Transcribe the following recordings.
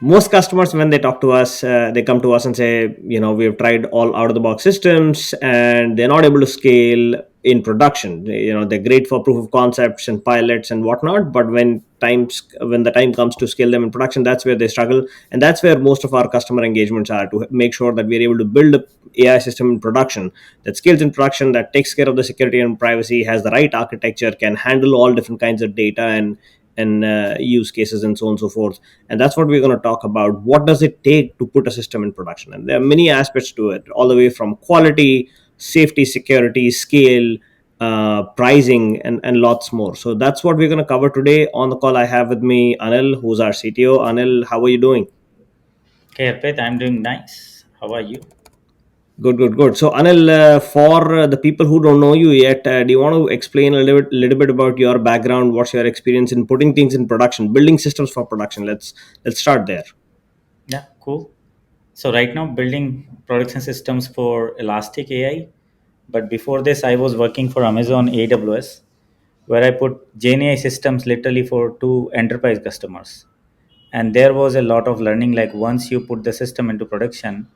most customers, when they talk to us, they come to us and say, we have tried all out of the box systems and they're not able to scale in production. They're great for proof of concepts and pilots and whatnot, but when the time comes to scale them in production, that's where they struggle. And that's where most of our customer engagements are, to make sure that we're able to build a AI system in production that scales in production, that takes care of the security and privacy, has the right architecture, can handle all different kinds of data and use cases and so on and so forth. And that's what we're going to talk about. What does it take to put a system in production? And there are many aspects to it, all the way from quality, safety, security, scale, pricing, and lots more. So that's what we're going to cover today. On the call I have with me Anil, who's our CTO. Anil, how are you doing? Okay, Arpit, I'm doing nice. How are you? Good, good, good. So Anil, for the people who don't know you yet, do you want to explain a little bit about your background? What's your experience in putting things in production, building systems for production? Let's start there. Yeah, cool. So right now building production systems for Elastiq.AI. But before this, I was working for Amazon AWS, where I put GenAI systems literally for two enterprise customers. And there was a lot of learning. Like once you put the system into production,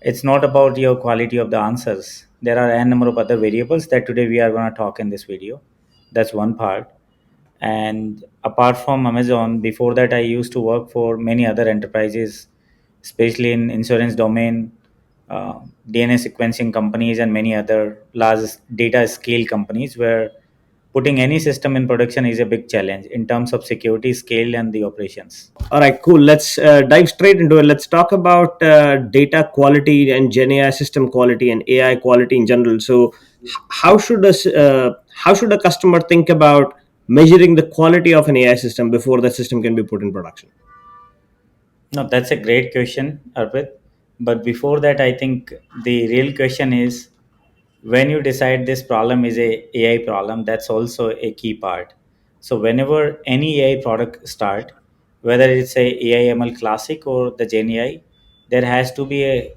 it's not about your quality of the answers. There are a number of other variables that today we are going to talk in this video. That's one part. And apart from Amazon, before that I used to work for many other enterprises, especially in insurance domain, uh, DNA sequencing companies, and many other large data scale companies, where putting any system in production is a big challenge in terms of security, scale, and the operations. All right, cool. Let's dive straight into it. Let's talk about data quality and Gen AI system quality and AI quality in general. So, how should a customer think about measuring the quality of an AI system before the system can be put in production? No, that's a great question, Arpit. But before that, I think the real question is, when you decide this problem is a AI problem, that's also a key part. So whenever any AI product start, whether it's a AI ML Classic or the Gen AI, there has to be a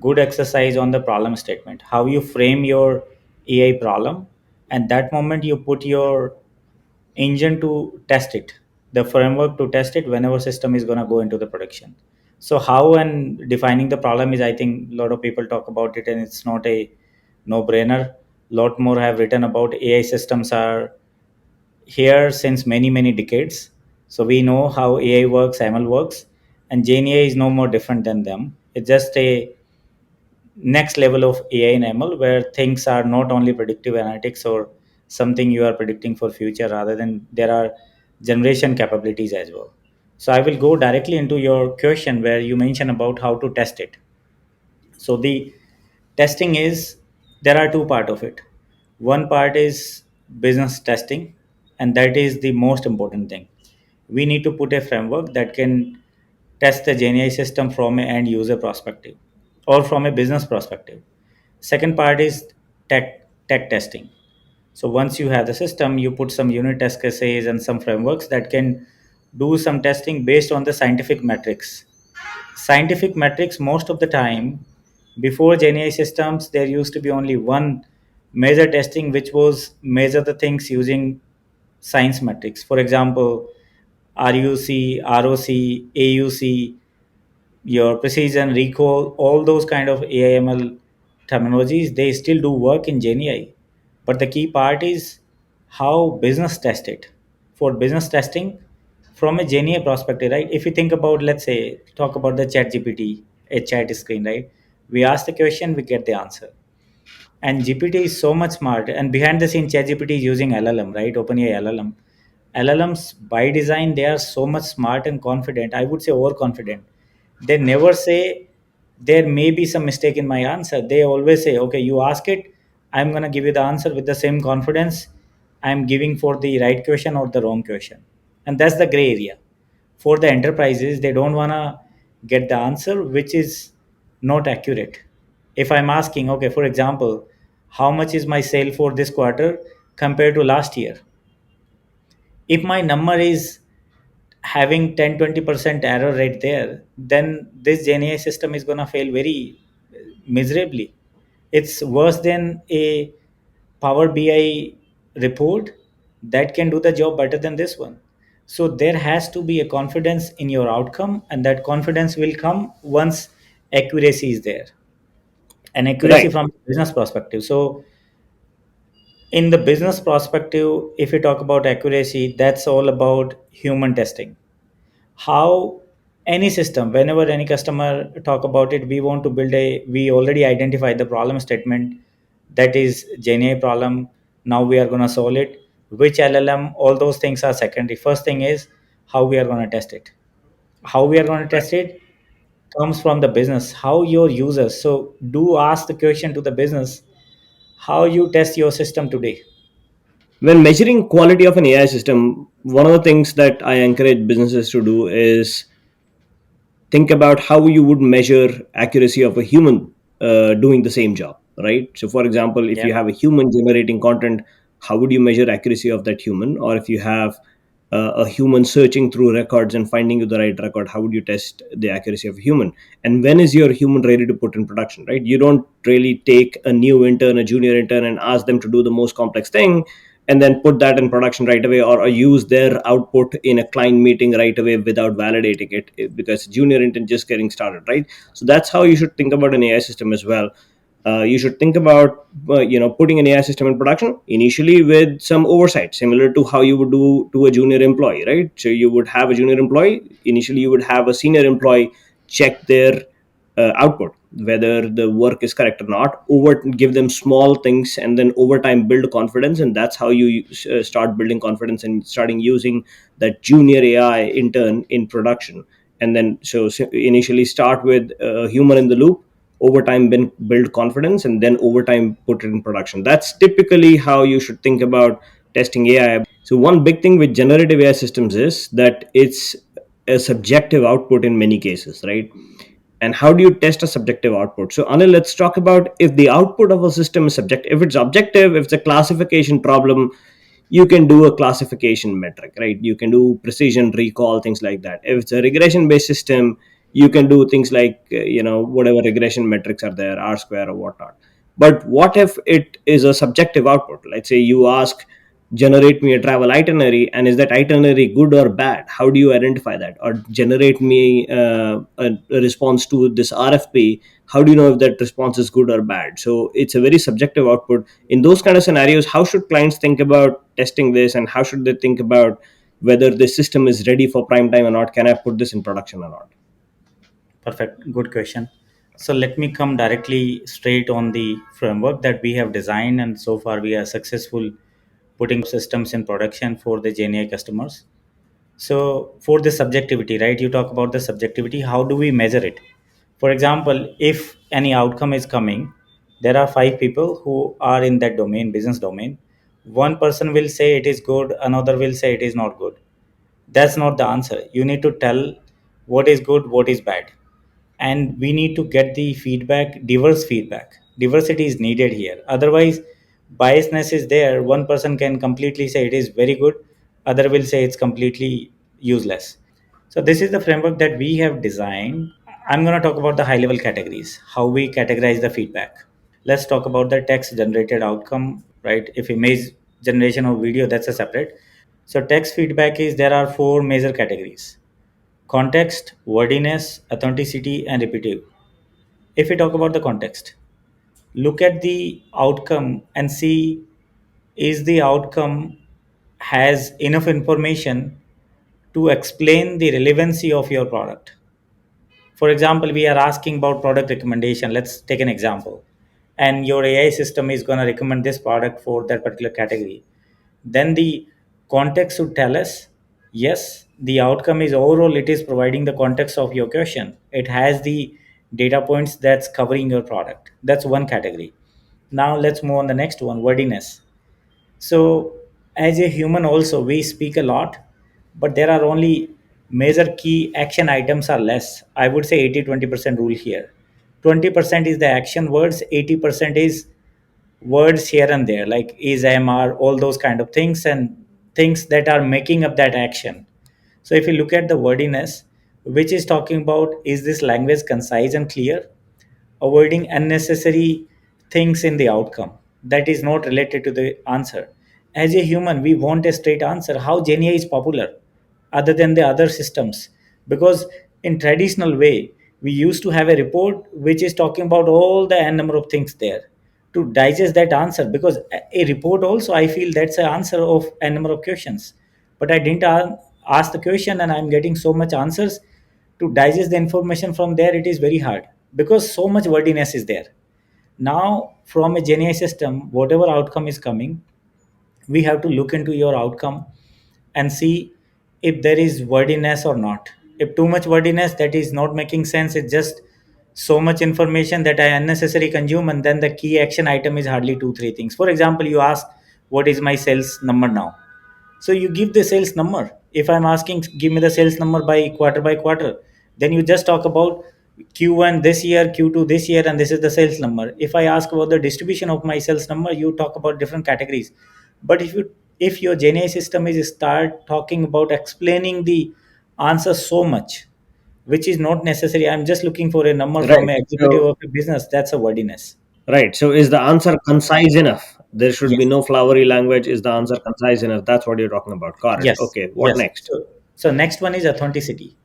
good exercise on the problem statement. How you frame your AI problem, and that moment you put your engine to test it, the framework to test it whenever system is going to go into the production. So how and defining the problem is, I think a lot of people talk about it and it's not a no brainer. Lot more have written about AI systems are here since many decades, so we know how AI works, ML works, and GenAI is no more different than them. It's just a next level of AI and ML, where things are not only predictive analytics or something you are predicting for future, rather than there are generation capabilities as well. So I will go directly into your question where you mentioned about how to test it. So the testing is, there are two part of it. One part is business testing, and that is the most important thing. We need to put a framework that can test the GenAI system from an end user perspective or from a business perspective. Second part is tech testing. So once you have the system, you put some unit test cases and some frameworks that can do some testing based on the scientific metrics. Scientific metrics, most of the time, before GenAI systems, there used to be only one measure testing, which was measure the things using science metrics. For example, RUC, ROC, AUC, your precision, recall, all those kind of AIML terminologies, they still do work in GenAI. But the key part is how business test it. For business testing, from a GenAI perspective, right? If you think about, let's say, talk about the chat GPT, a chat screen, right? We ask the question, we get the answer. And GPT is so much smart. And behind the scene, chat GPT is using LLM, right? OpenAI LLM. LLMs by design, they are so much smart and confident. I would say overconfident. They never say there may be some mistake in my answer. They always say, okay, you ask it, I'm gonna give you the answer with the same confidence I'm giving for the right question or the wrong question. And that's the gray area. For the enterprises, they don't wanna get the answer which is not accurate. If I'm asking, okay, for example, how much is my sale for this quarter compared to last year? If my number is having 10-20% error rate there, then this GenAI system is going to fail very miserably. It's worse than a Power BI report that can do the job better than this one. So there has to be a confidence in your outcome, and that confidence will come once accuracy is there, and accuracy Right. from business perspective. So in the business perspective, if we talk about accuracy, that's all about human testing. How any system, whenever any customer talk about it, we want to build a, we already identified the problem statement, that is GenAI problem. Now we are going to solve it. Which LLM, all those things are secondary. First thing is how we are going to test it. How we are going to test it comes from the business, how your users. So do ask the question to the business, how you test your system today. When measuring quality of an AI system, one of the things that I encourage businesses to do is think about how you would measure accuracy of a human doing the same job, right? So for example, if Yeah, you have a human generating content, how would you measure accuracy of that human? Or if you have a human searching through records and finding you the right record, how would you test the accuracy of a human? And when is your human ready to put in production, right? You don't really take a new intern, a junior intern, and ask them to do the most complex thing and then put that in production right away, or use their output in a client meeting right away without validating it, because junior intern just getting started, right? So that's how you should think about an AI system as well. You should think about putting an AI system in production initially with some oversight, similar to how you would do to a junior employee, right? So you would have a junior employee initially, you would have a senior employee check their output, whether the work is correct or not, over give them small things, and then over time build confidence. And that's how you start building confidence and starting using that junior AI intern in production. And then initially start with a human in the loop, over time build confidence, and then over time put it in production. That's typically how you should think about testing AI. So one big thing with generative AI systems is that it's a subjective output in many cases, right? And how do you test a subjective output? So Anil, let's talk about if the output of a system is subjective. If it's objective, if it's a classification problem, you can do a classification metric, right? You can do precision recall, things like that. If it's a regression based system, you can do things like whatever regression metrics are there, R square or whatnot. But what if it is a subjective output? Let's say you ask, generate me a travel itinerary, and is that itinerary good or bad? How do you identify that? Or generate me a response to this RFP. How do you know if that response is good or bad? So it's a very subjective output. In those kind of scenarios, how should clients think about testing this, and how should they think about whether the system is ready for prime time or not? Can I put this in production or not? perfect. Good question. So let me come directly straight on the framework that we have designed, and so far we are successful putting systems in production for the GenAI customers. So for the subjectivity, right? You talk about the subjectivity. How do we measure it? For example, if any outcome is coming, there are five people who are in that domain, business domain. One person will say it is good, another will say it is not good. That's not the answer. You need to tell what is good, what is bad, and we need to get the feedback, diverse feedback. Diversity is needed here, otherwise biasness is there. One person can completely say it is very good, other will say it's completely useless. So this is the framework that we have designed. I'm going to talk about the high level categories, how we categorize the feedback. Let's talk about the text generated outcome, right? If image generation or video, that's a separate. So text feedback is, there are four major categories: context, wordiness, authenticity, and repetitive. If we talk about the context, look at the outcome and see, is the outcome has enough information to explain the relevancy of your product. For example, we are asking about product recommendation. Let's take an example. And your AI system is going to recommend this product for that particular category. Then the context should tell us, yes, the outcome is overall, it is providing the context of your question. It has the data points that's covering your product. That's one category. Now let's move on the next one, wordiness. So, as a human, also we speak a lot, but there are only major key action items are less. I would say 80-20% rule here. 20% is the action words, 80% is words here and there, like is, am, are, all those kind of things, and things that are making up that action. So, if you look at the wordiness, which is talking about, is this language concise and clear, avoiding unnecessary things in the outcome that is not related to the answer. As a human, we want a straight answer. How GenAI is popular? other than the other systems. Because in traditional way, we used to have a report which is talking about all the n number of things there to digest that answer. Because a report also, I feel that's an answer of n number of questions, but I didn't ask the question and I'm getting so much answers. To digest the information from there, it is very hard because so much wordiness is there. Now from a GenAI system, whatever outcome is coming, we have to look into your outcome and see if there is wordiness or not. If too much wordiness, that is not making sense, it's just so much information that I unnecessarily consume, and then the key action item is hardly two three things. For example, you ask what is my sales number now, so you give the sales number. If I'm asking give me the sales number by quarter, then you just talk about Q1 this year, Q2 this year, and this is the sales number. If I ask about the distribution of my sales number, you talk about different categories. But if your GenAI system is start talking about explaining the answer so much, which is not necessary. I'm just looking for a number from Right. an executive So of a business. That's a wordiness. right. So is the answer concise enough? There should be Yes. no flowery language. Is the answer concise enough? That's what you're talking about. Got it. Yes. Okay. What Yes. next? So next one is authenticity.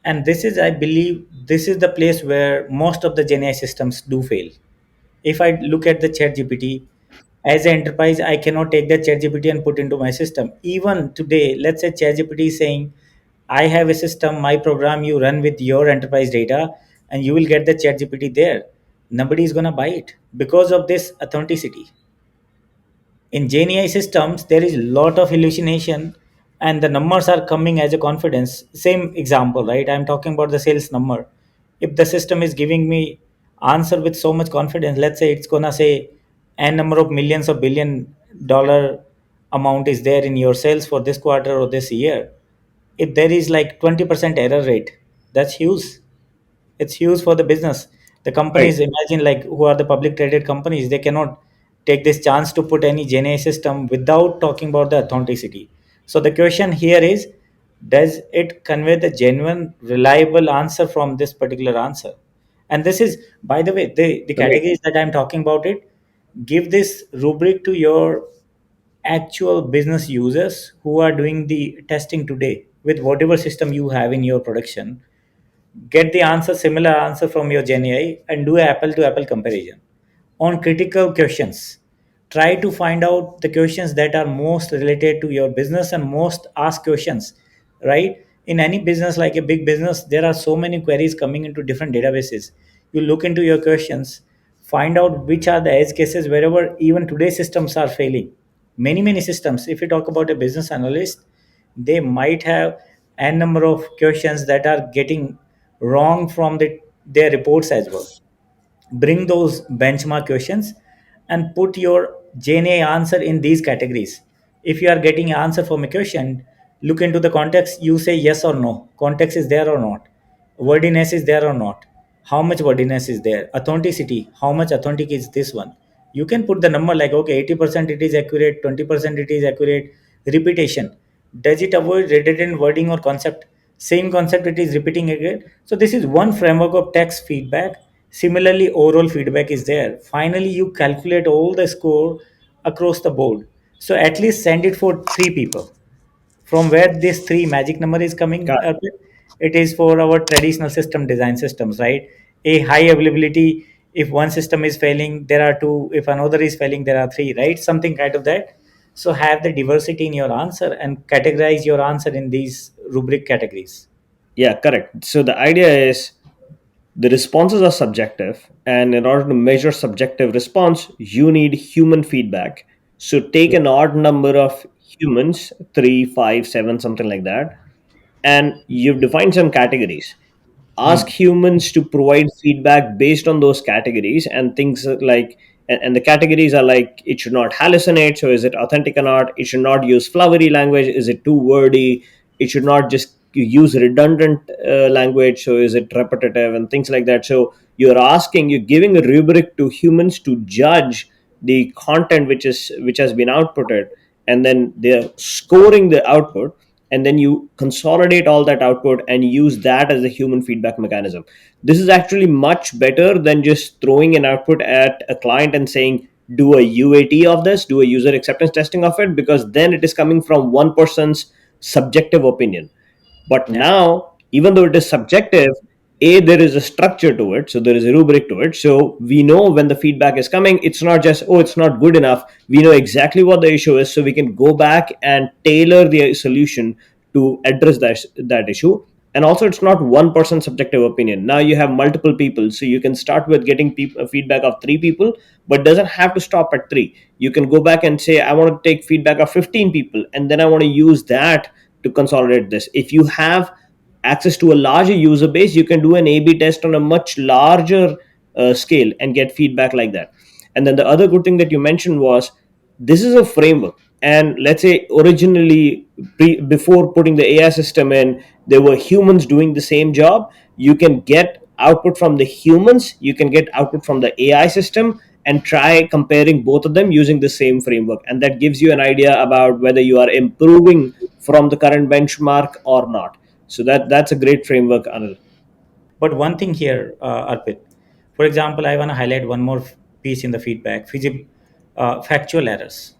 And this is, I believe, this is the place where most of the GenAI systems do fail. If I look at the ChatGPT, as an enterprise, I cannot take the ChatGPT and put into my system. Even today, let's say ChatGPT is saying, I have a system, my program you run with your enterprise data, and you will get the ChatGPT there. Nobody is going to buy it because of this authenticity. In GenAI systems, there is a lot of hallucination and the numbers are coming as a confidence. Same example, right? I'm talking about the sales number. If the system is giving me answer with so much confidence, let's say it's gonna say n number of millions or $1 billion amount is there in your sales for this quarter or this year. If there is like 20% error rate, that's huge. It's huge for the business. The Right. companies, imagine like who are the public traded companies, they cannot take this chance to put any GenAI system without talking about the authenticity. So the question here is, does it convey the genuine reliable answer from this particular answer? And this is, by the way, the Right. categories that I'm talking about it, give this rubric to your actual business users who are doing the testing today with whatever system you have in your production. Get the answer, similar answer from your GenAI, and do a apple to apple comparison on critical questions. Try to find out the questions that are most related to your business and most asked questions, right? In any business, like a big business, there are so many queries coming into different databases. You look into your questions, find out which are the edge cases wherever even today's systems are failing. Many systems, if you talk about a business analyst, they might have a number of questions that are getting wrong from their reports as well. Bring those benchmark questions and put your GNA answer in these categories. If you are getting an answer from a question, look into the context. You say yes or no. Context is there or not. Wordiness is there or not. How much wordiness is there? Authenticity. How much authentic is this one? You can put the number like, okay, 80% it is accurate, 20% it is accurate. Repetition. Does it avoid redundant wording or concept? Same concept it is repeating again. So this is one framework of text feedback. Similarly, oral feedback is there. Finally, you calculate all the score across the board. So at least send it for three people. From where this three magic number is coming, Got it is for our traditional system design systems, right? A high availability. If one system is failing, there are two. If another is failing, there are three, right? Something kind of that. So have the diversity in your answer and categorize your answer in these rubric categories. Yeah, correct. So the idea is the responses are subjective, and in order to measure subjective response, you need human feedback. So take Yeah. an odd number of humans, three, five, seven, something like that, and you've defined some categories. Ask Hmm. humans to provide feedback based on those categories, and things like, and the categories are like, it should not hallucinate, so is it authentic or not? It should not use flowery language, is it too wordy? It should not just use redundant language, so is it repetitive, and things like that. So you're giving a rubric to humans to judge the content which has been outputted, and then they're scoring the output, and then you consolidate all that output and use that as a human feedback mechanism. This is actually much better than just throwing an output at a client and saying, do a UAT of this, do a user acceptance testing of it, because then it is coming from one person's subjective opinion. But Yeah. now, even though it is subjective, there is a structure to it. So there is a rubric to it. So we know when the feedback is coming, it's not just, oh, it's not good enough. We know exactly what the issue is. So we can go back and tailor the solution to address that issue. And also, it's not one person's subjective opinion. Now you have multiple people. So you can start with getting feedback of three people, but doesn't have to stop at three. You can go back and say, I want to take feedback of 15 people, and then I want to use that to consolidate this. If you have access to a larger user base, you can do an A/B test on a much larger scale and get feedback like that. And then the other good thing that you mentioned was, this is a framework. And let's say originally, before putting the AI system in, there were humans doing the same job. You can get output from the humans, you can get output from the AI system, and try comparing both of them using the same framework. And that gives you an idea about whether you are improving from the current benchmark or not. So that's a great framework, Anil. But one thing here, Arpit, for example, I want to highlight one more piece in the feedback, factual errors,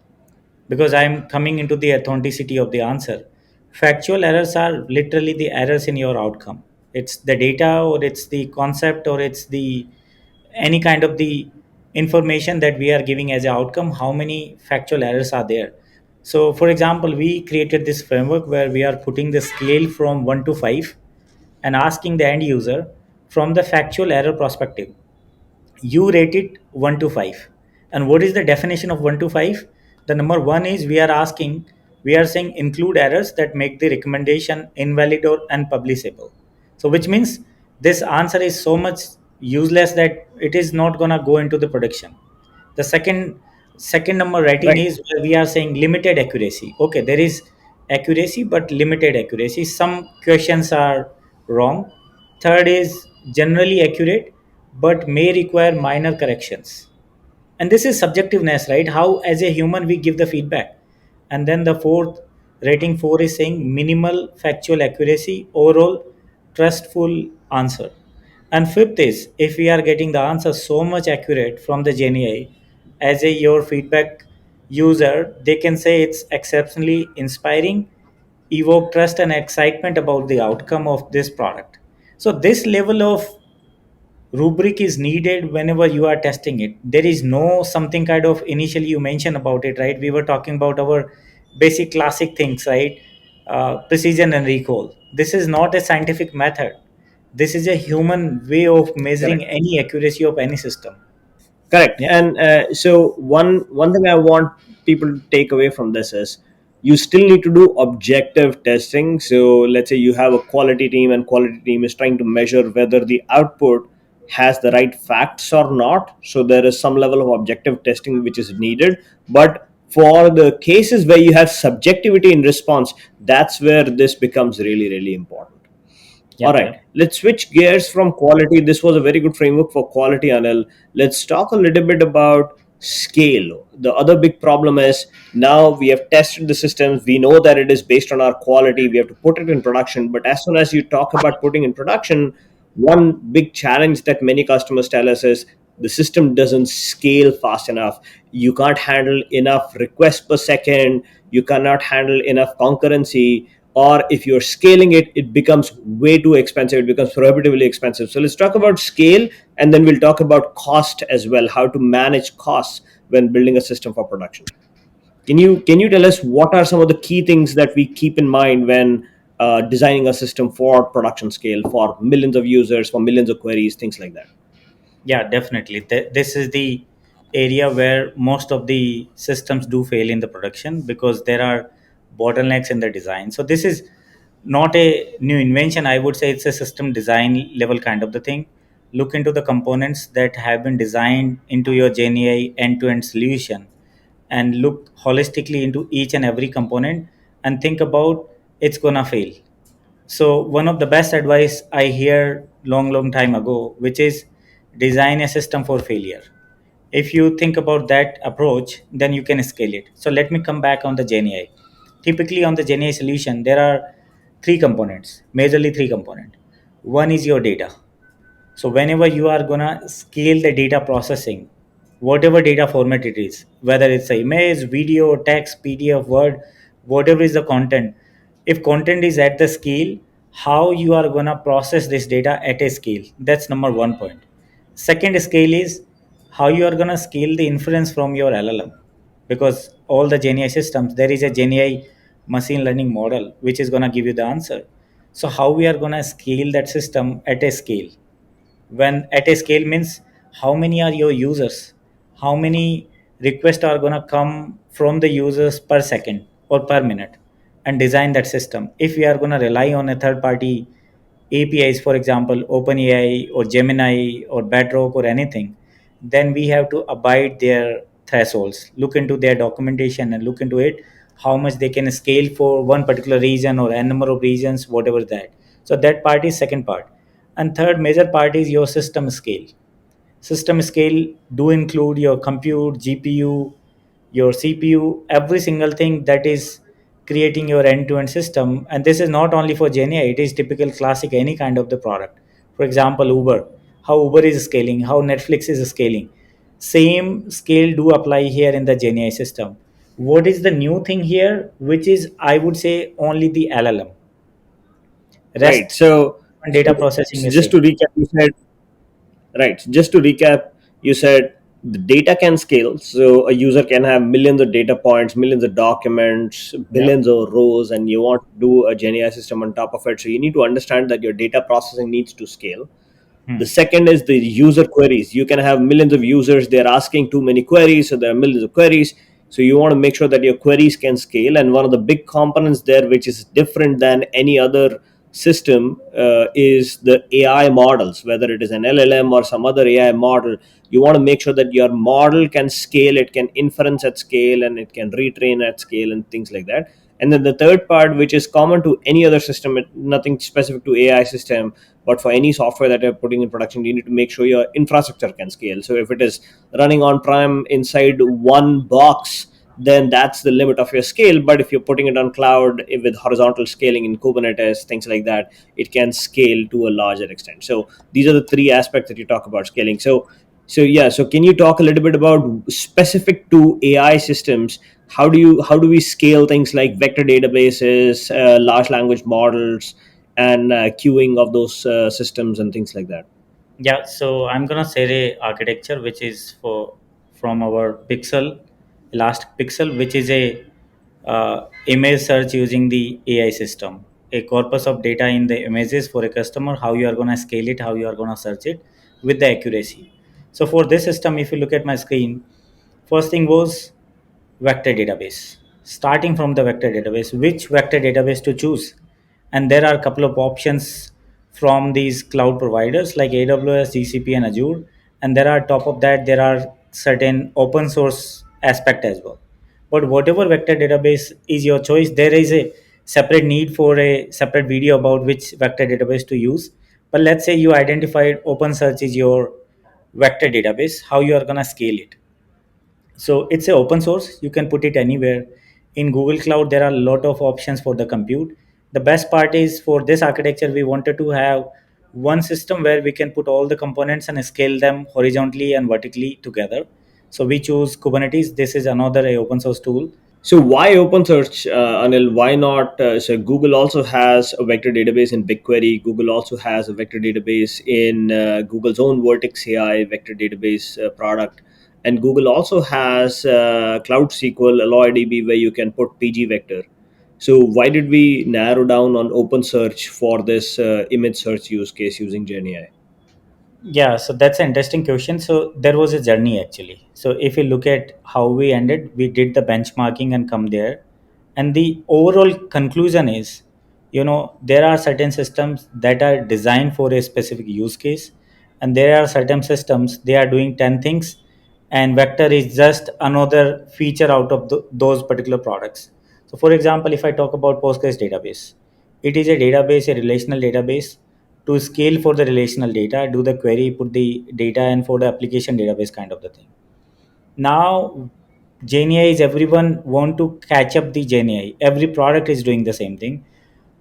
because I'm coming into the authenticity of the answer. Factual errors are literally the errors in your outcome. It's the data, or it's the concept, or it's the any kind of the information that we are giving as an outcome. How many factual errors are there? So, for example, we created this framework where we are putting the scale from 1 to 5 and asking the end user from the factual error perspective, you rate it 1 to 5. And what is the definition of 1 to 5? The number 1 is, we are saying include errors that make the recommendation invalid or unpublishable. So which means this answer is so much useless that it is not going to go into the production. The second number rating Right. is where we are saying limited accuracy. Okay, there is accuracy but limited accuracy. Some questions are wrong. Third is generally accurate but may require minor corrections. And this is subjectiveness, right? How as a human we give the feedback. And then the fourth, rating 4, is saying minimal factual accuracy, overall trustful answer. And fifth is, if we are getting the answer so much accurate from the GenAI, as a your feedback user, they can say it's exceptionally inspiring, evoke trust and excitement about the outcome of this product. So this level of rubric is needed whenever you are testing it. There is no something kind of, initially you mentioned about it, right? We were talking about our basic classic things, right? Precision and recall. This is not a scientific method. This is a human way of measuring Correct. any accuracy of any system. Correct. Yeah. And so one thing I want people to take away from this is, you still need to do objective testing. So let's say you have a quality team, and quality team is trying to measure whether the output has the right facts or not. So there is some level of objective testing which is needed. But for the cases where you have subjectivity in response, that's where this becomes really, really important. All Yeah. right, let's switch gears from quality. This was a very good framework for quality, Anil. Let's talk a little bit about scale. The other big problem is, now we have tested the systems. We know that it is based on our quality. We have to put it in production. But as soon as you talk about putting in production, one big challenge that many customers tell us is, the system doesn't scale fast enough. You can't handle enough requests per second. You cannot handle enough concurrency. Or if you're scaling it, it becomes way too expensive. It becomes prohibitively expensive. So let's talk about scale, and then we'll talk about cost as well, how to manage costs when building a system for production. Can you tell us what are some of the key things that we keep in mind when designing a system for production scale, for millions of users, for millions of queries, things like that? Yeah, definitely. This is the area where most of the systems do fail in the production, because there are bottlenecks in the design. So this is not a new invention. I would say it's a system design level kind of the thing. Look into the components that have been designed into your GenAI end-to-end solution, and look holistically into each and every component, and think about it's gonna fail. So one of the best advice I hear long time ago, which is design a system for failure. If you think about that approach, then you can scale it. So let me come back on the GenAI. Typically on the GenAI solution, there are three components, majorly three components. One is your data. So whenever you are gonna scale the data processing, whatever data format it is, whether it's a image, video, text, PDF, Word, whatever is the content, If content is at the scale, how you are going to process this data at a scale? That's number one point. Second scale is how you are going to scale the inference from your LLM, because all the GenAI systems, there is a GenAI machine learning model which is going to give you the answer. So how we are going to scale that system at a scale? When at a scale means how many are your users, how many requests are going to come from the users per second or per minute, and design that system. If we are going to rely on a third party APIs, for example OpenAI or Gemini or Bedrock or anything, then we have to abide their thresholds, look into their documentation and look into it, how much they can scale for one particular region or a number of regions, whatever that. So that part is second part. And third major part is your system scale. System scale do include your compute, GPU, your CPU, every single thing that is creating your end-to-end system. And this is not only for GenAI, it is typical classic any kind of the product. For example Uber, how Uber is scaling, how Netflix is scaling, same scale do apply here in the GenAI system. What is the new thing here, which is I would say only the LLM, Right. rest So, data so, processing so is just same. to recap, you said right. Just to recap, you said the data can scale. So a user can have millions of data points, millions of documents, Yeah. billions of rows, and you want to do a GenAI system on top of it. So you need to understand that your data processing needs to scale. The Hmm. second is the user queries. You can have millions of users, they're asking too many queries, so there are millions of queries. So you want to make sure that your queries can scale. And one of the big components there, which is different than any other system, is the AI models, whether it is an LLM or some other AI model. You want to make sure that your model can scale, it can inference at scale, and it can retrain at scale, and things like that. And then the third part, which is common to any other system, nothing specific to AI system, but for any software that you're putting in production, you need to make sure your infrastructure can scale. So if it is running on prem inside one box, then that's the limit of your scale. But if you're putting it on cloud with horizontal scaling in Kubernetes, things like that, it can scale to a larger extent. So these are the three aspects that you talk about scaling. So can you talk a little bit about specific to AI systems? How do we scale things like vector databases, large language models, and queuing of those systems and things like that? Yeah, so I'm gonna say the architecture which is for from our Pixel, Elastic Pixel, which is a image search using the AI system, a corpus of data in the images for a customer. How you are gonna scale it, how you are gonna search it with the accuracy. So for this system, if you look at my screen, first thing was vector database. Starting from the vector database, which vector database to choose? And there are a couple of options from these cloud providers like AWS, GCP, and Azure. And there are top of that there are certain open source aspect as well. But whatever vector database is your choice, there is a separate need for a separate video about which vector database to use. But let's say you identified OpenSearch is your vector database, how you are gonna scale it? So it's a open source, you can put it anywhere. In Google Cloud there are a lot of options for the compute. The best part is for this architecture we wanted to have one system where we can put all the components and scale them horizontally and vertically together. So we choose Kubernetes. This is another a open source tool. So why OpenSearch, Anil? Why not? So Google also has a vector database in BigQuery. Google also has a vector database in Google's own Vertex AI vector database product, and Google also has Cloud SQL AlloyDB where you can put PG vector. So why did we narrow down on OpenSearch for this image search use case using GenAI? Yeah, so that's an interesting question. So there was a journey actually. So if you look at how we ended, we did the benchmarking and come there. And the overall conclusion is, there are certain systems that are designed for a specific use case, and there are certain systems they are doing 10 things, and vector is just another feature out of those particular products. So for example, if I talk about Postgres database, it is a database, a relational database to scale for the relational data, do the query, put the data, and for the application database kind of the thing. Now, GenAI is everyone want to catch up the GenAI. Every product is doing the same thing.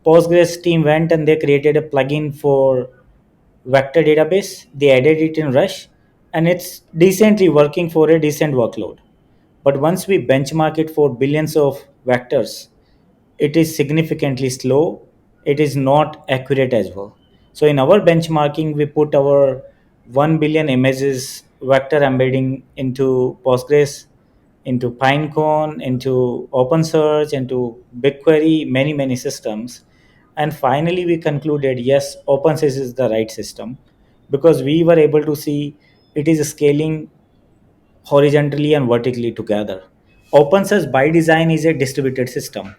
Postgres team went and they created a plugin for vector database. They added it in Rush, and it's decently working for a decent workload. But once we benchmark it for billions of vectors, it is significantly slow, it is not accurate as well. So in our benchmarking, we put our 1 billion images vector embedding into Postgres, into Pinecone, into OpenSearch, into BigQuery, many systems. And finally, we concluded yes, OpenSearch is the right system because we were able to see it is scaling horizontally and vertically together. OpenSearch by design is a distributed system,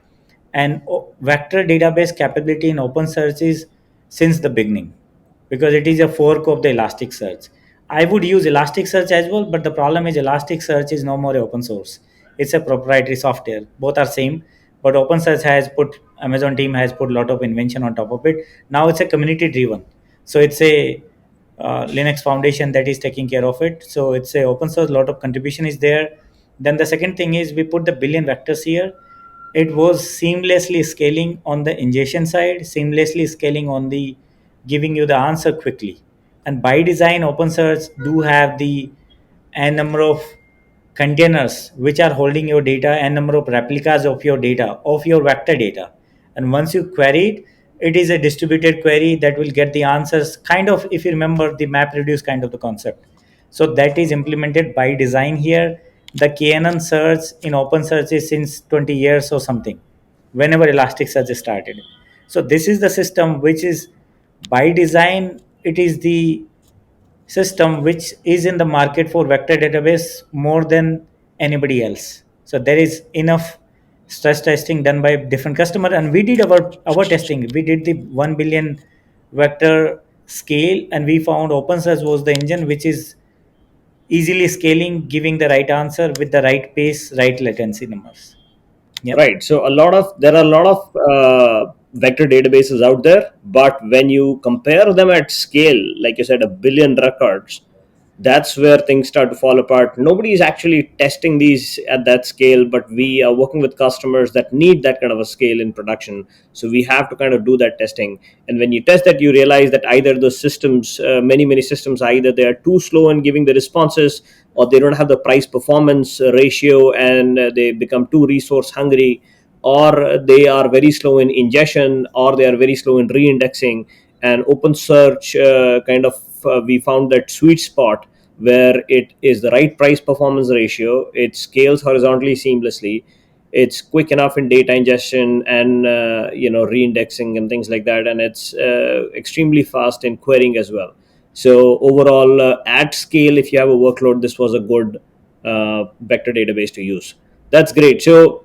and vector database capability in OpenSearch is since the beginning because it is a fork of the Elasticsearch. I would use Elasticsearch as well, but the problem is Elasticsearch is no more open source. It's a proprietary software. Both are same, but OpenSearch has put Amazon team has put a lot of invention on top of it. Now it's a community driven, so it's a Linux Foundation that is taking care of it. So it's a open source. Lot of contribution is there. Then the second thing is we put the billion vectors here. It was seamlessly scaling on the ingestion side, seamlessly scaling on the giving you the answer quickly. And by design, OpenSearch do have the n number of containers which are holding your data and number of replicas of your data, of your vector data. And once you query it, it is a distributed query that will get the answers, kind of, if you remember the map reduce kind of the concept. So that is implemented by design here. The KNN search in OpenSearch is since 20 years or something, whenever Elasticsearch started. So this is the system which is by design, it is the system which is in the market for vector database more than anybody else. So there is enough stress testing done by different customer, and we did our testing. We did the 1 billion vector scale, and we found OpenSearch was the engine which is easily scaling, giving the right answer with the right pace, right latency numbers. Yeah. Right. So there are a lot of vector databases out there, but when you compare them at scale, like you said, a billion records, that's where things start to fall apart. Nobody is actually testing these at that scale, but we are working with customers that need that kind of a scale in production. So we have to kind of do that testing. And when you test that, you realize that either the systems, many systems, either they are too slow in giving the responses, or they don't have the price performance ratio, and they become too resource hungry, or they are very slow in ingestion, or they are very slow in re-indexing. And OpenSearch we found that sweet spot where it is the right price performance ratio. It scales horizontally seamlessly. It's quick enough in data ingestion and re-indexing and things like that, and it's extremely fast in querying as well. So overall, at scale, if you have a workload, this was a good vector database to use. That's great. So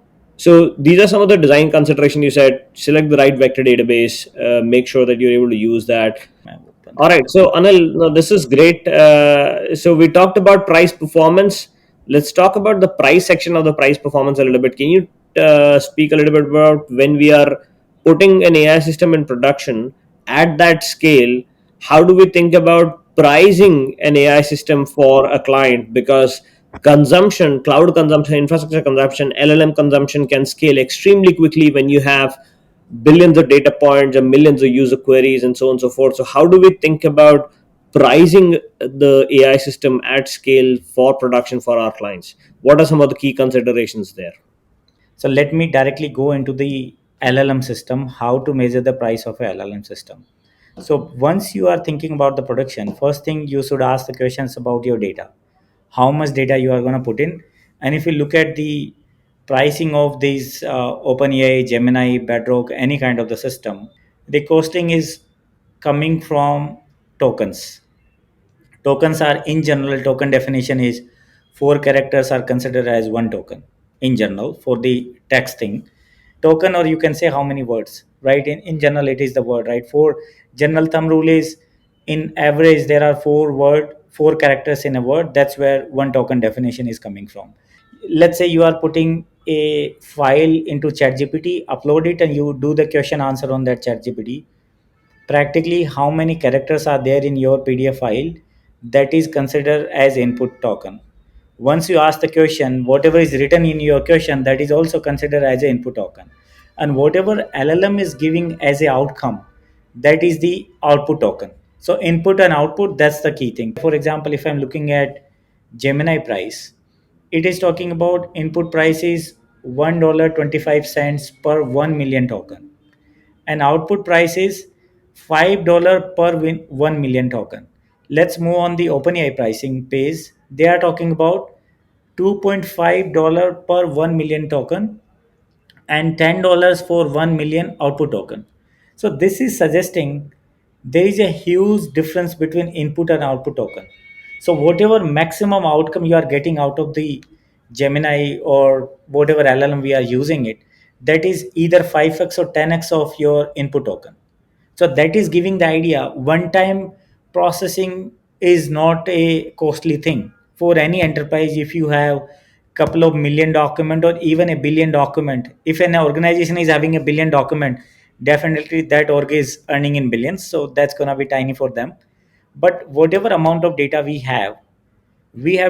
these are some of the design consideration. You said select the right vector database, make sure that you're able to use that. I open All right. So Anil, no, this is great. So we talked about price performance. Let's talk about the price section of the price performance a little bit. Can you speak a little bit about when we are putting an AI system in production at that scale? How do we think about pricing an AI system for a client? Because consumption, cloud consumption, infrastructure consumption, LLM consumption can scale extremely quickly when you have billions of data points and millions of user queries and so on and so forth. So how do we think about pricing the AI system at scale for production for our clients? What are some of the key considerations there? So let me directly go into the LLM system, how to measure the price of a LLM system. So once you are thinking about the production, first thing you should ask the questions about your data. How much data you are going to put in? And if you look at the pricing of these OpenAI, Gemini, Bedrock, any kind of the system, the costing is coming from tokens. Tokens are in general, token definition is four characters are considered as one token in general for the text thing. Token, or you can say how many words, right? In general, it is the word, right? For general thumb rule is in average, there are four characters in a word. That's where one token definition is coming from. Let's say you are putting a file into ChatGPT, upload it, and you do the question answer on that ChatGPT. Practically how many characters are there in your PDF file, that is considered as input token. Once you ask the question, whatever is written in your question, that is also considered as an input token. And whatever LLM is giving as a outcome, that is the output token. So input and output, that's the key thing. For example, if I'm looking at Gemini price, it is talking about input price is $1.25 per 1 million token, and output price is $5 per 1 million token. Let's move on the OpenAI pricing page. They are talking about $2.5 per 1 million token and $10 for 1 million output token. So this is suggesting there is a huge difference between input and output token. So whatever maximum outcome you are getting out of the Gemini or whatever LLM we are using it, that is either 5x or 10x of your input token. So that is giving the idea one time processing is not a costly thing for any enterprise. If you have couple of million document or even a billion document, if an organization is having a billion document, definitely that org is earning in billions, so that's going to be tiny for them. But whatever amount of data we have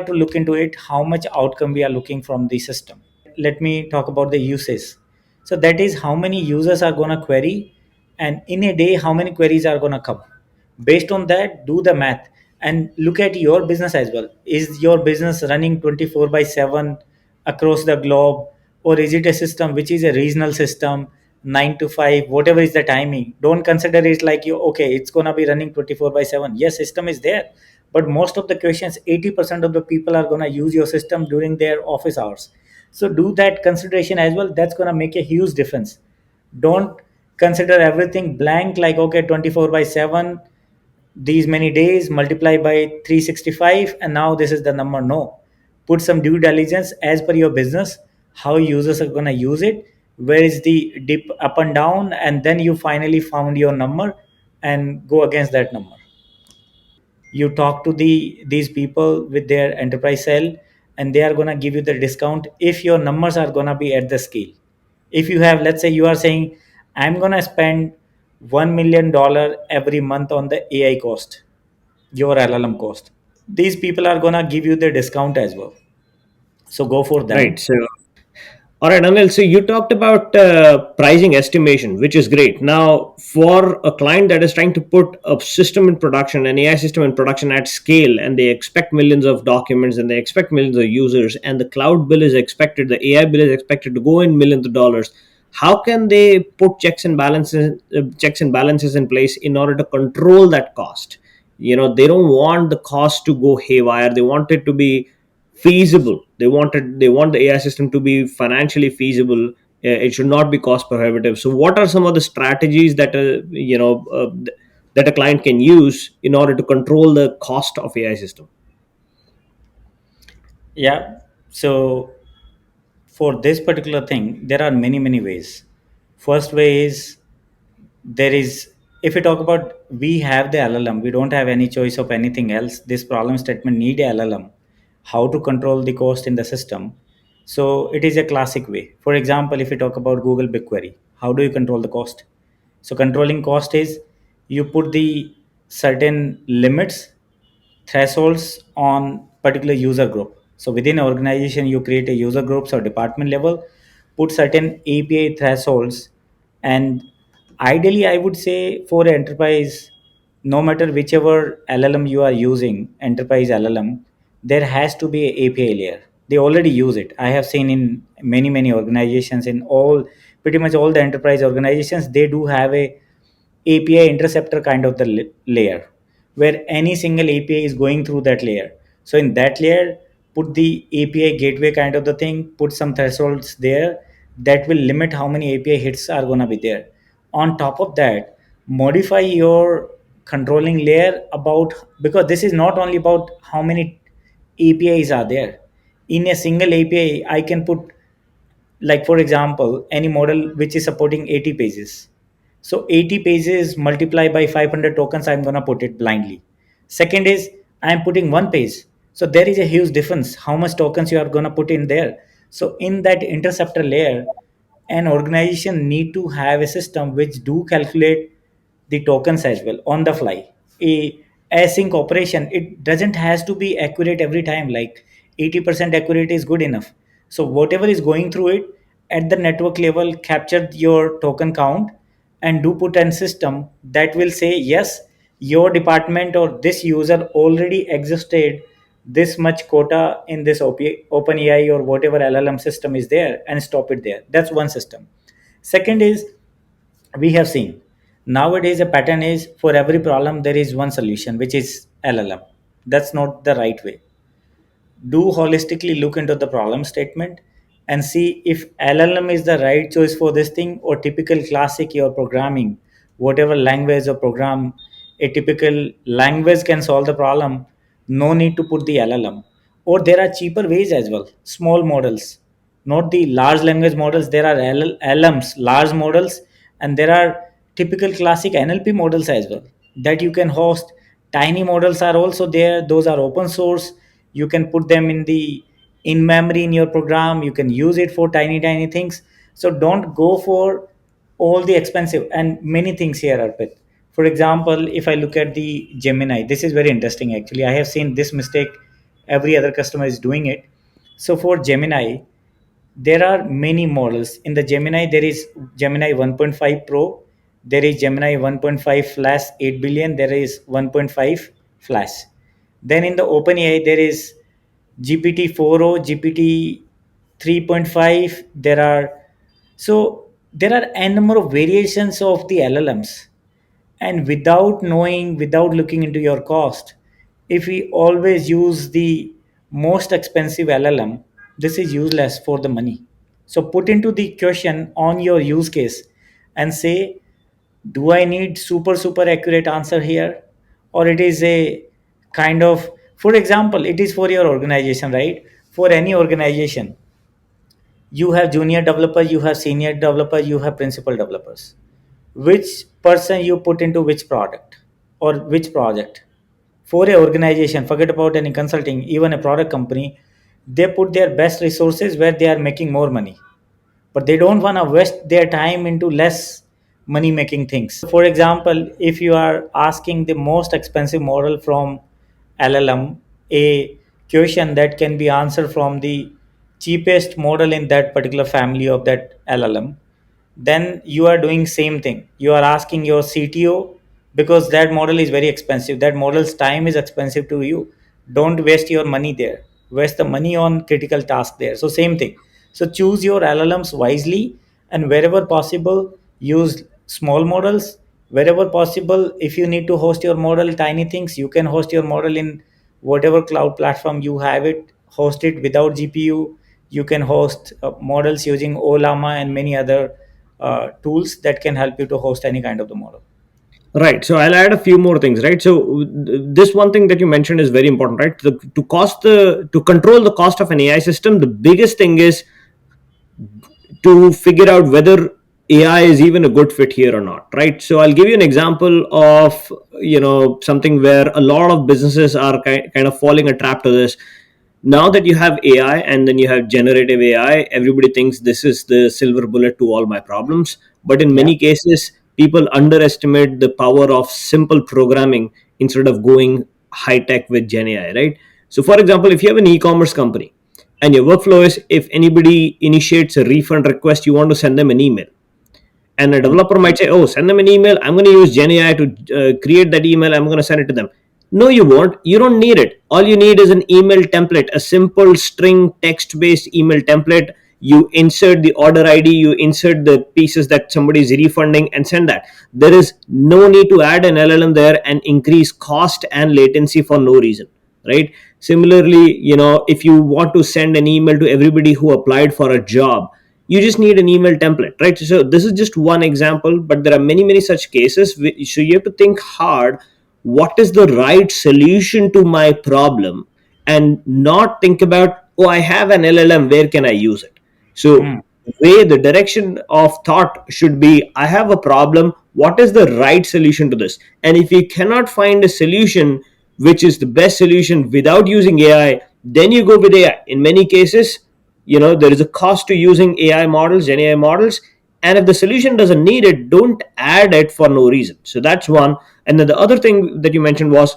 to look into it, how much outcome we are looking from the system. Let me talk about the uses. So that is how many users are going to query, and in a day how many queries are going to come. Based on that, do the math and look at your business as well. Is your business running 24 by 7 across the globe, or is it a system which is a regional system, 9 to 5, whatever is the timing? Don't consider it like you, okay, it's going to be running 24 by 7. Yes, system is there, but most of the questions, 80% of the people are going to use your system during their office hours. So do that consideration as well. That's going to make a huge difference. Don't consider everything blank like, okay, 24 by 7, these many days multiply by 365 and now this is the number. No, put some due diligence as per your business, how users are going to use it, where is the dip up and down, and then you finally found your number and go against that number. You talk to these people with their enterprise cell, and they are going to give you the discount if your numbers are going to be at the scale. If you have, let's say you are saying, I'm going to spend $1 million every month on the AI cost, your LLM cost, these people are going to give you the discount as well, so go for Right. them. So, all right, Anil. So you talked about pricing estimation, which is great. Now, for a client that is trying to put a system in production, an AI system in production at scale, and they expect millions of documents and they expect millions of users, and the cloud bill is expected, the AI bill is expected to go in millions of dollars. How can they put checks and balances in place in order to control that cost? They don't want the cost to go haywire. They want it to be feasible. They want the AI system to be financially feasible. It should not be cost prohibitive. So what are some of the strategies that that a client can use in order to control the cost of AI system? Yeah, so for this particular thing there are many ways. First way is, there is, if we talk about, we have the LLM, we don't have any choice of anything else. This problem statement need a LLM, how to control the cost in the system. So it is a classic way. For example, if we talk about Google BigQuery, how do you control the cost? So controlling cost is, you put the certain limits, thresholds on particular user group. So within an organization, you create a user groups or department level, put certain API thresholds, and ideally, I would say for an enterprise, no matter whichever LLM you are using, enterprise LLM, there has to be a API layer. They already use it. I have seen in many organizations, in all, pretty much all the enterprise organizations, they do have a API interceptor kind of the layer, where any single API is going through that layer. So in that layer, put the API gateway kind of the thing, put some thresholds there that will limit how many API hits are going to be there. On top of that, modify your controlling layer about, because this is not only about how many APIs are there. In a single API, I can put, like for example, any model which is supporting 80 pages. So 80 pages multiplied by 500 tokens, I'm going to put it blindly. Second is, I'm putting one page, so there is a huge difference how much tokens you are going to put in there. So in that interceptor layer, an organization need to have a system which do calculate the tokens as well on the fly. A async operation, it doesn't has to be accurate every time, like 80% accurate is good enough. So whatever is going through it, at the network level, capture your token count and do put an system that will say, yes, your department or this user already existed this much quota in this OpenAI or whatever LLM system is there and stop it there. That's one system. Second is, we have seen nowadays a pattern is for every problem there is one solution, which is LLM. That's not the right way. Do holistically look into the problem statement and see if LLM is the right choice for this thing, or typical classic you're programming, whatever language or program, a typical language can solve the problem. No need to put the LLM. Or there are cheaper ways as well, small models, not the large language models. There are LLMs, large models, and there are typical classic NLP models as well that you can host. Tiny models are also there, those are open source. You can put them in the in memory in your program, you can use it for tiny things. So don't go for all the expensive and many things here, Arpit. For example, if I look at the Gemini, this is very interesting actually. I have seen this mistake, every other customer is doing it. So for Gemini, there are many models in the Gemini. There is Gemini 1.5 Pro, there is Gemini 1.5 Flash 8 billion, there is 1.5 Flash. Then in the OpenAI there is GPT 4o, GPT 3.5. There are, so there are a number of variations of the LLMs. And without knowing, without looking into your cost, if we always use the most expensive LLM, this is useless for the money. So put into the question on your use case and say, do I need super accurate answer here, or it is a kind of, for example, it is for your organization, right? For any organization, you have junior developer, you have senior developer, you have principal developers. Which person you put into which product or which project? For a organization, forget about any consulting, even a product company, they put their best resources where they are making more money, but they don't want to waste their time into less money making things. For example, if you are asking the most expensive model from LLM a question that can be answered from the cheapest model in that particular family of that LLM, then you are doing same thing. You are asking your CTO, because that model is very expensive, that model's time is expensive to you. Don't waste your money there, waste the money on critical task there. So same thing. So choose your LLMs wisely, and wherever possible use small models. Wherever possible, if you need to host your model tiny things, you can host your model in whatever cloud platform you have it, host it without GPU. You can host models using Olama and many other tools that can help you to host any kind of the model. Right. So I'll add a few more things. Right. So this one thing that you mentioned is very important. Right. To control the cost of an AI system, the biggest thing is to figure out whether AI is even a good fit here or not, right? So I'll give you an example of something where a lot of businesses are kind of falling a trap to this. Now that you have AI and then you have generative AI, everybody thinks this is the silver bullet to all my problems. But in Yeah. many cases, people underestimate the power of simple programming instead of going high tech with Gen AI, right? So, for example, if you have an e-commerce company and your workflow is if anybody initiates a refund request, you want to send them an email, and a Hmm. developer might say, oh, send them an email, I'm going to use Gen AI to create that email, I'm going to send it to them. No, you won't. You don't need it. All you need is an email template, a simple string text based email template. You insert the order ID, you insert the pieces that somebody is refunding, and send that. There is no need to add an LLM there and increase cost and latency for no reason, right? Similarly, if you want to send an email to everybody who applied for a job, you just need an email template, right? So this is just one example, but there are many such cases. So you have to think hard, what is the right solution to my problem, and not think about, oh, I have an LLM, where can I use it? So Hmm. way the direction of thought should be, I have a problem, what is the right solution to this? And if you cannot find a solution which is the best solution without using AI, then you go with AI. In many cases, there is a cost to using AI models, Gen AI models, and if the solution doesn't need it, don't add it for no reason. So that's one. And then the other thing that you mentioned was,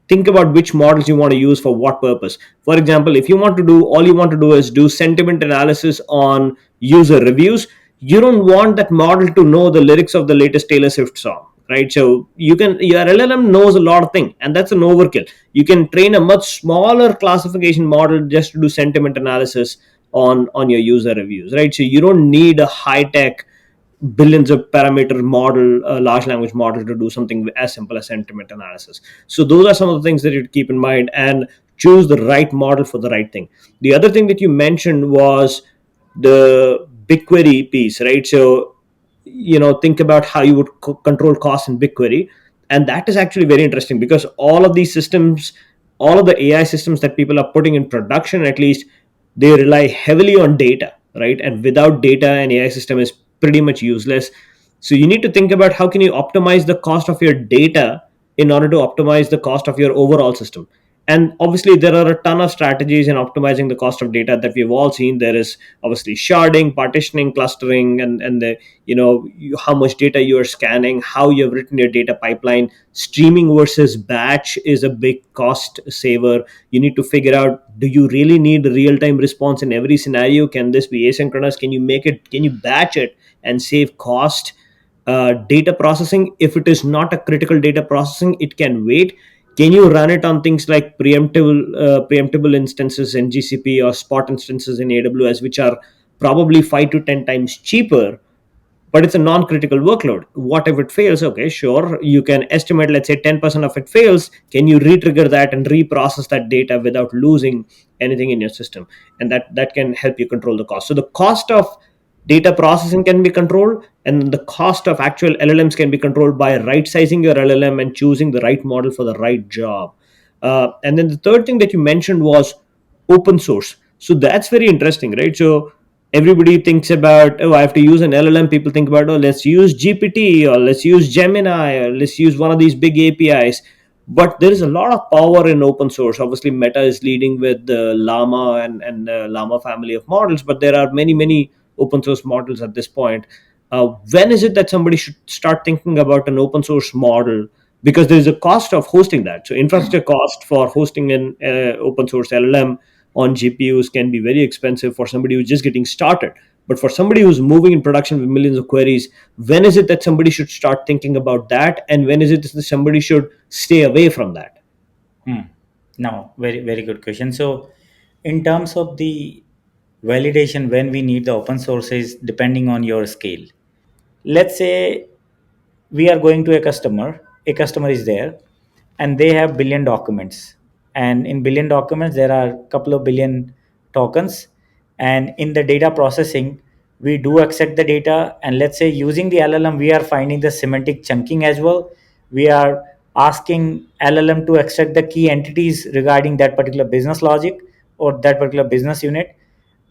think about which models you want to use for what purpose. For example, if you want to do, all you want to do is do sentiment analysis on user reviews, you don't want that model to know the lyrics of the latest Taylor Swift song, right? So your LLM knows a lot of things, and that's an overkill. You can train a much smaller classification model just to do sentiment analysis on your user reviews, right? So you don't need a high tech billions of parameter model, large language model, to do something as simple as sentiment analysis. So those are some of the things that you keep in mind, and choose the right model for the right thing. The other thing that you mentioned was the BigQuery piece, right? So think about how you would control costs in BigQuery, and that is actually very interesting, because all of these systems, all of the AI systems that people are putting in production, at least, they rely heavily on data, right? And without data, an AI system is pretty much useless. So you need to think about how can you optimize the cost of your data in order to optimize the cost of your overall system. And obviously there are a ton of strategies in optimizing the cost of data that we've all seen. There is obviously sharding, partitioning, clustering, and the how much data you are scanning, how you have written your data pipeline. Streaming versus batch is a big cost saver. You need to figure out, do you really need real time response in every scenario? Can this be asynchronous? Can you batch it and save cost? Data processing, if it is not a critical data processing, it can wait. Can you run it on things like preemptible instances in GCP, or spot instances in AWS, which are probably 5 to 10 times cheaper, but it's a non-critical workload? What if it fails? Okay, sure, you can estimate, let's say 10% of it fails. Can you retrigger that and reprocess that data without losing anything in your system? And that can help you control the cost. So the cost of data processing can be controlled, and the cost of actual LLMs can be controlled by right sizing your LLM and choosing the right model for the right job. And then the third thing that you mentioned was open source. So that's very interesting, right? So everybody thinks about, oh, I have to use an LLM. People think about, oh, let's use GPT, or let's use Gemini, or let's use one of these big APIs. But there is a lot of power in open source. Obviously Meta is leading with the Llama and the Llama family of models, but there are many open source models at this point. When is it that somebody should start thinking about an open source model? Because there is a cost of hosting that. So infrastructure cost for hosting an open source LLM on GPUs can be very expensive for somebody who's just getting started. But for somebody who's moving in production with millions of queries, when is it that somebody should start thinking about that? And when is it that somebody should stay away from that? Hmm. No, very, very good question. So, in terms of the validation, when we need the open sources, depending on your scale. Let's say we are going to a customer is there, and they have billion documents, and in billion documents there are a couple of billion tokens, and in the data processing we do accept the data, and let's say using the LLM we are finding the semantic chunking as well. We are asking LLM to extract the key entities regarding that particular business logic or that particular business unit,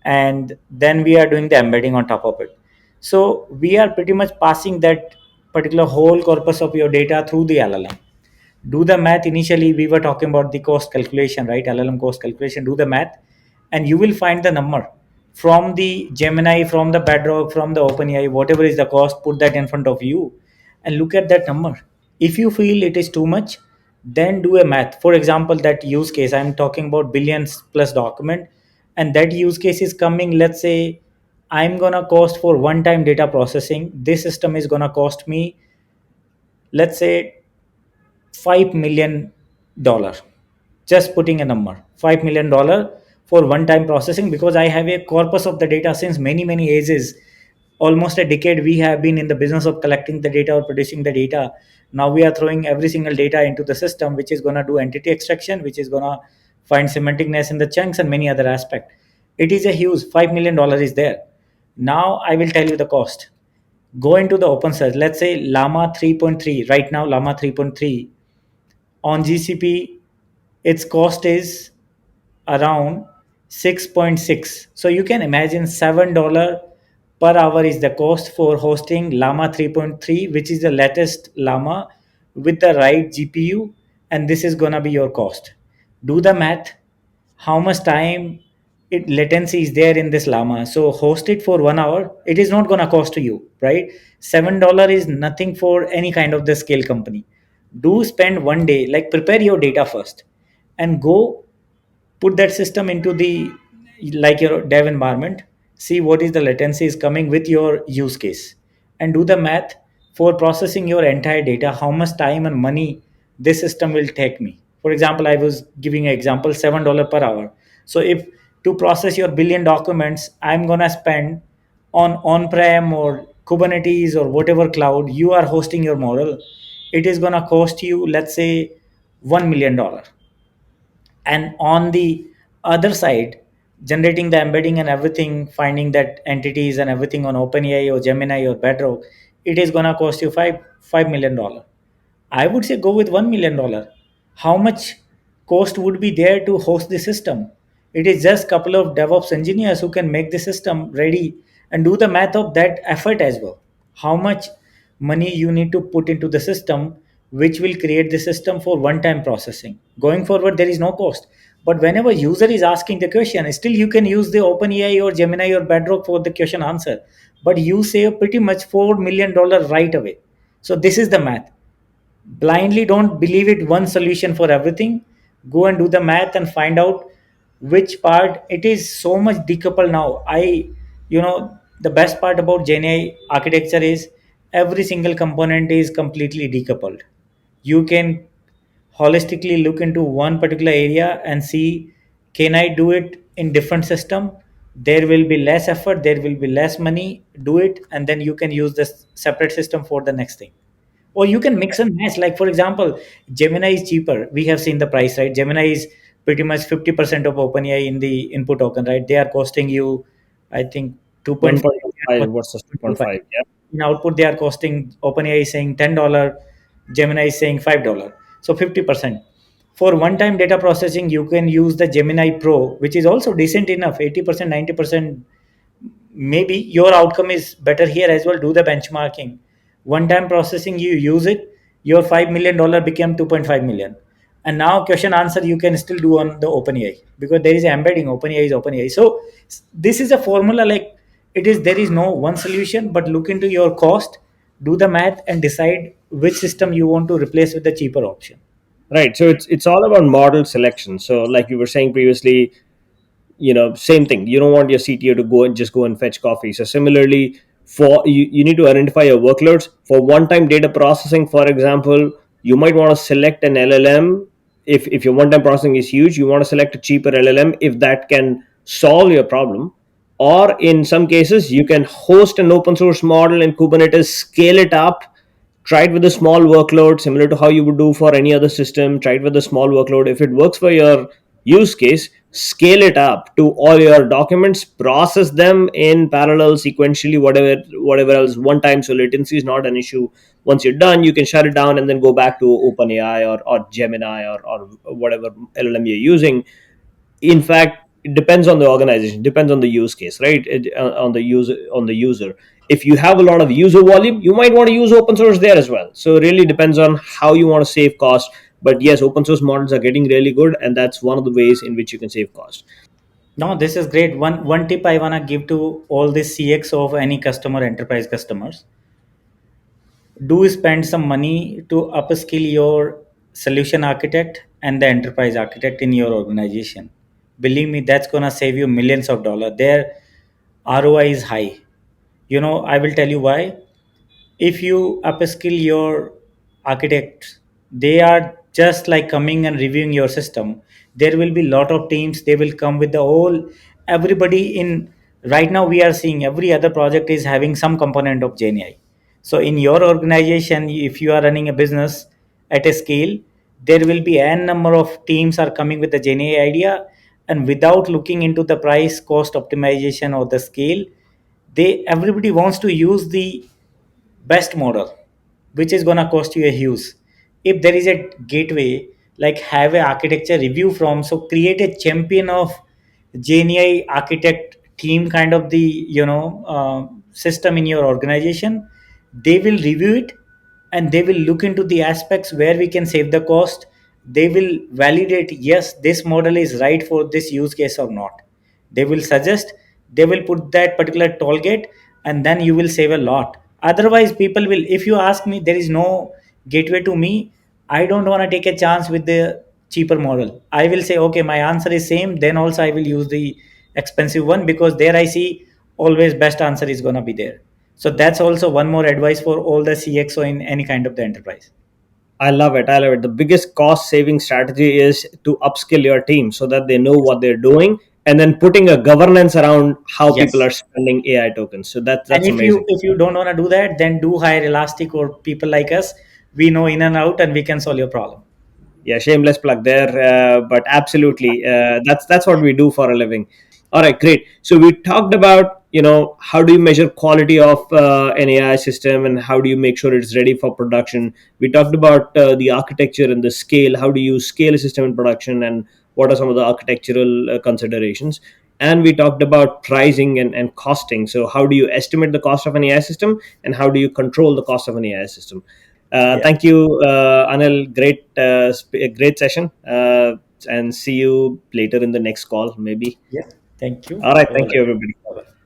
and then we are doing the embedding on top of it. So we are pretty much passing that particular whole corpus of your data through the LLM. Do the math. Initially we were talking about the cost calculation, right? LLM cost calculation. Do the math and you will find the number from the Gemini, from the Bedrock, from the OpenAI, whatever is the cost. Put that in front of you and look at that number. If you feel it is too much, then do a math. For example, that use case I'm talking about, billions plus document, and that use case is coming. Let's say I'm gonna cost for one time data processing, this system is gonna cost me, let's say, $5 million. Just putting a number, $5 million for one time processing, because I have a corpus of the data since many ages. Almost a decade we have been in the business of collecting the data or producing the data. Now we are throwing every single data into the system, which is going to do entity extraction, which is going to find semanticness in the chunks and many other aspects. It is a huge $5 million is there. Now I will tell you the cost. Go into the open search. Let's say Llama 3.3. Right now Llama 3.3 on GCP, its cost is around 6.6. So you can imagine $7 per hour is the cost for hosting Llama 3.3, which is the latest Llama with the right GPU, and this is gonna be your cost. Do the math. How much time it latency is there in this Llama? So host it for 1 hour. It is not gonna cost to you, right? $7 is nothing for any kind of the scale company. Do spend one day, like prepare your data first, and go put that system into the, like, your dev environment. See what is the latency is coming with your use case, and do the math. for processing your entire data, how much time and money this system will take me. For example, I was giving an example, $7 per hour. So if to process your billion documents, I'm gonna spend on-prem or Kubernetes or whatever cloud you are hosting your model, it is gonna cost you, let's say, $1 million. And on the other side, generating the embedding and everything, finding that entities and everything on OpenAI or Gemini or Bedrock, it is gonna cost you $5 million. I would say go with $1 million. How much cost would be there to host the system? It is just couple of DevOps engineers who can make the system ready and do the math of that effort as well. How much money you need to put into the system, which will create the system for one-time processing. Going forward, there is no cost. But whenever user is asking the question, still you can use the OpenAI or Gemini or Bedrock for the question answer. But you save pretty much $4 million right away. So this is the math. Blindly don't believe it one solution for everything. Go and do the math and find out which part. It is so much decoupled now. The best part about GenAI architecture is every single component is completely decoupled. You can holistically look into one particular area and see, can I do it in different system? There will be less effort, there will be less money, do it, and then you can use this separate system for the next thing. Or you can mix and match. Like, for example, Gemini is cheaper. We have seen the price, right? Gemini is pretty much 50% of OpenAI in the input token, right? They are costing you, I think, 2.5. They are 1.5 costing versus 2.5. 2.5. Yeah. In output, they are costing, OpenAI is saying $10, Gemini is saying $5. So 50%. For one-time data processing, you can use the Gemini Pro, which is also decent enough, 80%, 90%. Maybe your outcome is better here as well. Do the benchmarking. One time processing, you use it, your $5 million became 2.5 million. And now question answer you can still do on the OpenAI, because there is embedding. OpenAI is OpenAI. So this is a formula. Like, it is, there is no one solution, but look into your cost, do the math, and decide which system you want to replace with the cheaper option. Right. So it's all about model selection. So like you were saying previously, same thing, you don't want your CTO to go and fetch coffee. So similarly, for you need to identify your workloads for one-time data processing. For example, you might want to select an LLM. If your one-time processing is huge, you want to select a cheaper LLM if that can solve your problem. Or in some cases, you can host an open source model in Kubernetes, scale it up, try it with a small workload, similar to how you would do for any other system. Try it with a small workload. If it works for your use case, scale it up to all your documents, process them in parallel, sequentially, whatever else, one time. So latency is not an issue. Once you're done, you can shut it down and then go back to OpenAI or Gemini or whatever LLM you're using. In fact, it depends on the organization, depends on the use case, right? On the user. If you have a lot of user volume, you might want to use open source there as well. So it really depends on how you want to save cost. But yes, open source models are getting really good, and that's one of the ways in which you can save cost. No, this is great. One tip I want to give to all the CX of any customer, enterprise customers: do spend some money to upskill your solution architect and the enterprise architect in your organization. Believe me, that's going to save you millions of dollars. Their ROI is high. I will tell you why. If you upskill your architects, they are just like coming and reviewing your system. There will be lot of teams, they will come with the whole, everybody in. Right now we are seeing every other project is having some component of GenAI. So in your organization, if you are running a business at a scale, there will be n number of teams are coming with the GenAI idea, and without looking into the price cost optimization or the scale, they everybody wants to use the best model, which is going to cost you a huge. If there is a gateway, like have a architecture review from, so create a champion of GenAI architect team, kind of the system in your organization. They will review it, and they will look into the aspects where we can save the cost. They will validate, yes, this model is right for this use case or not. They will suggest, they will put that particular toll gate, and then you will save a lot. Otherwise, people will, if you ask me, there is no gateway to me, I don't want to take a chance with the cheaper model. I will say, okay, my answer is same, then also I will use the expensive one, because there I see always best answer is going to be there. So that's also one more advice for all the CXO in any kind of the enterprise. I love it. I love it. The biggest cost saving strategy is to upskill your team so that they know what they're doing, and then putting a governance around how people Yes. are spending AI tokens. So And that's amazing. if you don't want to do that, then do hire Elastic or people like us. We know in and out, and we can solve your problem. Yeah, shameless plug there, but absolutely, that's what we do for a living. All right, great. So we talked about, how do you measure quality of an AI system, and how do you make sure it's ready for production. We talked about the architecture and the scale. How do you scale a system in production, and what are some of the architectural considerations. And we talked about pricing and costing. So how do you estimate the cost of an AI system, and how do you control the cost of an AI system. Yeah. Thank you, Anil. Great session. And see you later in the next call, maybe. Yeah. Thank you. All right. Have a Thank you, lovely everybody. day. Bye-bye.